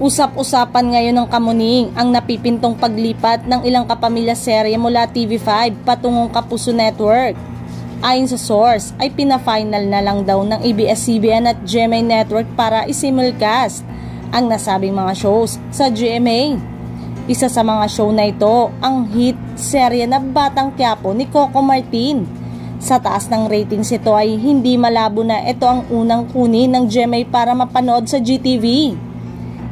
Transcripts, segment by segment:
Usap-usapan ngayon ng Kamuning ang napipintong paglipat ng ilang kapamilya serye mula TV5 patungong Kapuso Network. Ayon sa source ay pina-final na lang daw ng ABS-CBN at GMA Network para isimulcast ang nasabing mga shows sa GMA. Isa sa mga show na ito ang hit serye na Batang Quiapo ni Coco Martin. Sa taas ng ratings ito ay hindi malabo na ito ang unang kunin ng GMA para mapanood sa GTV.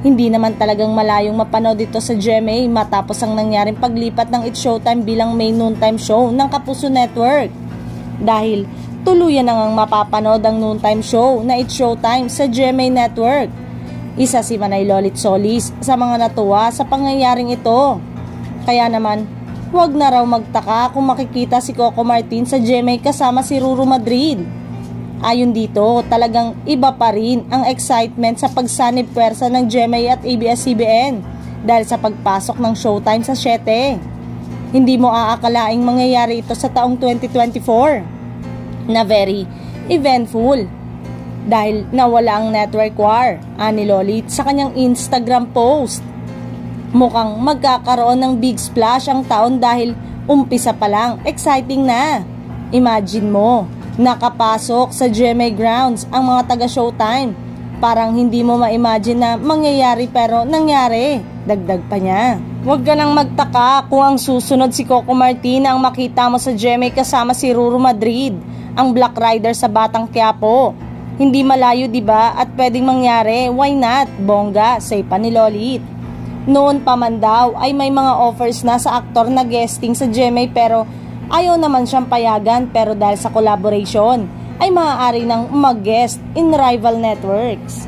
Hindi naman talagang malayong mapanood ito sa GMA matapos ang nangyaring paglipat ng It's Showtime bilang main noontime show ng Kapuso Network. Dahil tuluyan na ngang mapapanood ang noontime show na It's Showtime sa GMA Network. Isa si Manay Lolit Solis sa mga natuwa sa pangyayaring ito. Kaya naman, huwag na raw magtaka kung makikita si Coco Martin sa GMA kasama si Ruru Madrid. Ayon dito, talagang iba pa rin ang excitement sa pagsanib pwersa ng GMA at ABS-CBN dahil sa pagpasok ng Showtime sa 7. Hindi mo aakalaing mangyayari ito sa taong 2024 na very eventful dahil nawala ang network war, ani Lolit sa kanyang Instagram post. Mukhang magkakaroon ng big splash ang taon dahil umpisa pa lang, exciting na. Imagine mo, nakapasok sa GMA grounds ang mga taga-Showtime. Parang hindi mo ma-imagine na mangyayari pero nangyari. Dagdag pa niya, huwag ka nang magtaka kung ang susunod si Coco Martin ang makita mo sa GMA kasama si Ruru Madrid, ang Black Rider sa Batang Quiapo. Hindi malayo diba at pwedeng mangyari, why not? Bongga, say pa ni Lolit. Noon pa man daw ay may mga offers na sa aktor na guesting sa GMA pero ayaw naman siyang payagan, pero dahil sa collaboration ay maaari nang mag-guest in rival networks.